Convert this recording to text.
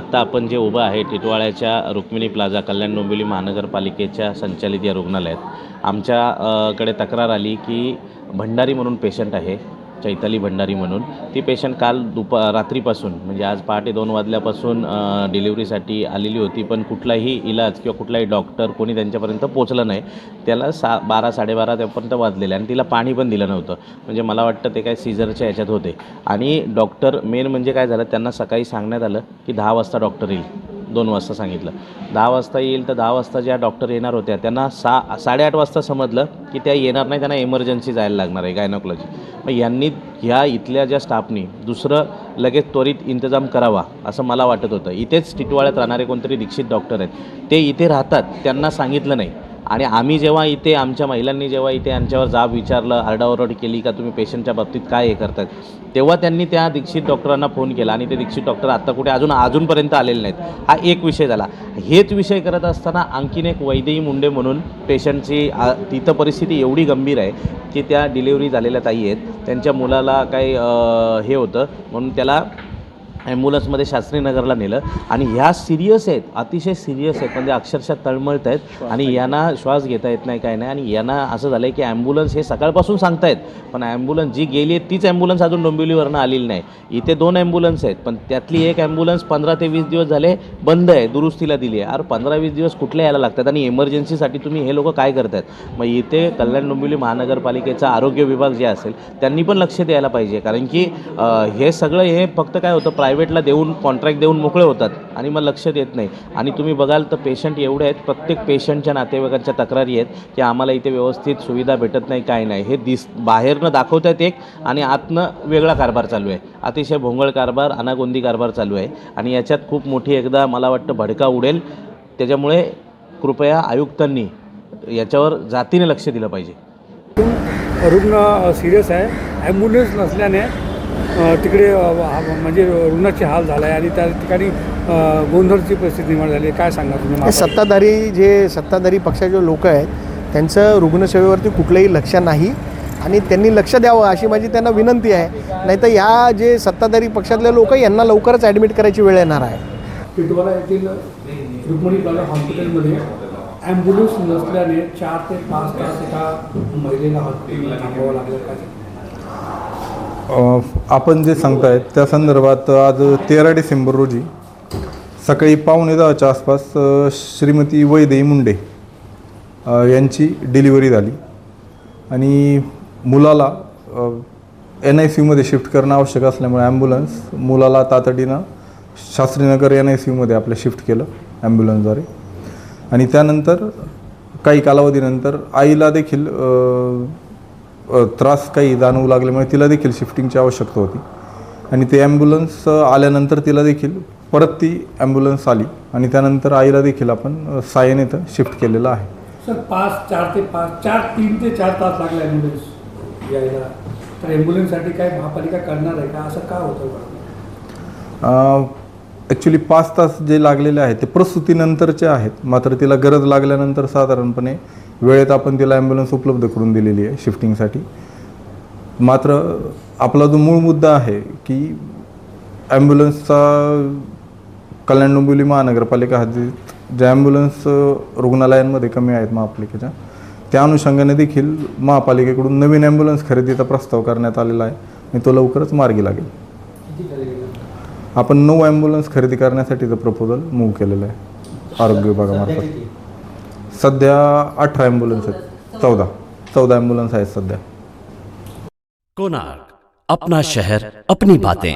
आत्ता आपण जे उभं आहे टिटवाळ्याच्या रुक्मिणी प्लाझा कल्याण डोंबिवली महानगरपालिकेच्या संचालित या रुग्णालयात आमच्याकडे तक्रार आली की भंडारी म्हणून पेशंट आहे, चैताली भंडारी म्हणून. ती पेशंट काल रात्रीपासून म्हणजे आज पहाटे 2 वाजल्यापासून डिलिव्हरीसाठी आलेली होती, पण कुठलाही इलाज किंवा कुठलाही डॉक्टर कोणी त्यांच्यापर्यंत पोचलं नाही. त्याला 12-12:30 त्यापर्यंत वाजलेले आणि तिला पाणी पण दिलं नव्हतं. म्हणजे मला वाटतं ते काय सीझरच्या ह्याच्यात होते. आणि डॉक्टर मेन म्हणजे काय झालं, त्यांना सकाळी सांगण्यात आलं की 10 वाजता डॉक्टर येईल. 2 वाजता सांगितलं 10 वाजता येईल, तर 10 वाजता ज्या डॉक्टर येणार होत्या त्यांना 8:30 वाजता समजलं की त्या येणार नाही, त्यांना इमर्जन्सी जायला लागणार आहे, गायनॉकॉलॉजी. मग यांनी ह्या इथल्या ज्या स्टाफनी दुसरं लगेच त्वरित इंतजाम करावा असं मला वाटत होतं. इथेच टिटवाळ्यात राहणारे कोणतरी दीक्षित डॉक्टर आहेत, ते इथे राहतात, त्यांना सांगितलं नाही. आणि आम्ही जेव्हा इथे आमच्या महिलांनी जेव्हा इथे यांच्यावर जाब विचारलं, आरडाओरड केली का तुम्ही पेशंटच्या बाबतीत काय हे करतात, तेव्हा त्यांनी त्या दीक्षित डॉक्टरांना फोन केला आणि ते दीक्षित डॉक्टर आत्ता कुठे अजूनपर्यंत आलेले नाहीत. हा एक विषय झाला. हेच विषय करत असताना आणखीन एक वैदेही मुंडे म्हणून पेशंटची तिथं परिस्थिती एवढी गंभीर आहे की त्या डिलिव्हरी झालेल्या ताई आहेत, त्यांच्या मुलाला काही हे होतं म्हणून त्याला ॲम्ब्युलन्समध्ये शास्त्रीनगरला नेलं. आणि ह्या सिरियस आहेत, अतिशय सिरियस आहेत, म्हणजे अक्षरशः तळमळत आहेत आणि यांना श्वास घेता येत नाही, काय नाही. आणि यांना असं झालं आहे की ॲम्ब्युलन्स हे सकाळपासून सांगतायत, पण ॲम्ब्युलन्स जी गेली आहे तीच ॲम्ब्युलन्स अजून डोंबिवलीवरनं आलेली नाही. इथे 2 ॲम्ब्युलन्स आहेत, पण त्यातली एक ॲम्ब्युलन्स 15 ते 20 दिवस झाले बंद आहे, दुरुस्तीला दिली आहे. 15-20 दिवस कुठल्या यायला लागतात आणि इमर्जन्सीसाठी तुम्ही हे लोक काय करतात. मग इथे कल्याण डोंबिवली महानगरपालिकेचा आरोग्य विभाग जे असेल त्यांनी पण लक्ष द्यायला पाहिजे, कारण की हे सगळं हे फक्त काय होतं, प्रायव्हेटला देऊन कॉन्ट्रॅक्ट देऊन मोकळे होतात आणि मग लक्ष देत नाही. आणि तुम्ही बघाल तर पेशंट एवढे आहेत, प्रत्येक पेशंटच्या नातेवाईकांच्या तक्रारी आहेत की आम्हाला इथे व्यवस्थित सुविधा भेटत नाही, काय नाही. हे बाहेरनं दाखवतात एक आणि आतनं वेगळा कारभार चालू आहे, अतिशय भोंगळ कारभार, अनागोंदी कारभार चालू आहे. आणि याच्यात खूप मोठी एकदा मला वाटतं भडका उडेल. त्याच्यामुळे कृपया आयुक्तांनी याच्यावर जातीने लक्ष दिलं पाहिजे. रुग्ण सिरियस आहे, ॲम्ब्युलन्स नसल्याने तिकडे म्हणजे रुग्णाचे हाल झाला आहे आणि त्या ठिकाणी गोंधळची परिस्थिती निर्माण झाली आहे. काय सांगा तुम्ही? सत्ताधारी पक्षाचे लोक आहेत त्यांचं रुग्णसेवेवरती कुठलंही लक्ष नाही आणि त्यांनी लक्ष द्यावं अशी माझी त्यांना विनंती आहे. नाहीतर ह्या जे सत्ताधारी पक्षातले लोक यांना लवकरच ॲडमिट करायची वेळ येणार आहे. टिटवाळा येथील रुक्मिणी प्लाझा हॉस्पिटलमध्ये ॲम्ब्युलन्स नसल्याने 4 ते 5 तास एका महिलेला हॉस्पिटलला थांबावं लागलं. काय आपण जे सांगतायत त्या संदर्भात आज 13 डिसेंबर रोजी सकाळी 9:15च्या आसपास श्रीमती वैदेही मुंडे यांची डिलिव्हरी झाली आणि मुलाला NICUमध्ये शिफ्ट करणं आवश्यक असल्यामुळे ॲम्ब्युलन्स मुलाला तातडीनं शास्त्रीनगर NICUमध्ये आपलं शिफ्ट केलं ॲम्ब्युलन्सद्वारे. आणि त्यानंतर काही कालावधीनंतर आईला देखील त्रास काही जाणवू लागल्यामुळे तिला देखील शिफ्टिंगची आवश्यकता होती आणि ते ॲम्ब्युलन्स आल्यानंतर तिला देखील परत ती ॲम्ब्युलन्स आली आणि त्यानंतर आईला देखील आपण सायन इथं शिफ्ट केलेलं आहे. सर 3 ते 4 तास लागले ॲम्ब्युलन्स यायला, तर ॲम्ब्युलन्ससाठी काय महापालिका करणार आहे का, असं का होतं? ॲक्च्युली 5 तास जे लागलेले आहेत ते प्रसूतीनंतरचे आहेत, मात्र तिला गरज लागल्यानंतर साधारणपणे वेळेत आपण तिला ॲम्ब्युलन्स उपलब्ध करून दिलेली आहे शिफ्टिंगसाठी. मात्र आपला जो मूळ मुद्दा आहे की ॲम्ब्युलन्सचा कल्याण डोंबिवली महानगरपालिका हद्दीत ज्या ॲम्ब्युलन्स रुग्णालयांमध्ये कमी आहेत महापालिकेच्या, त्या अनुषंगाने देखील महापालिकेकडून नवीन ॲम्ब्युलन्स खरेदीचा प्रस्ताव करण्यात आलेला आहे आणि तो लवकरच मार्गी लागेल. आपण 9 ॲम्ब्युलन्स खरेदी करण्यासाठीचं प्रपोजल मूव्ह केलेलं आहे आरोग्य विभागामार्फत. सध्या 18 ॲम्ब्युलन्स आहेत, 14 ॲम्ब्युलन्स आहेत सध्या. कोणार्क, अपना शहर अपनी बातें.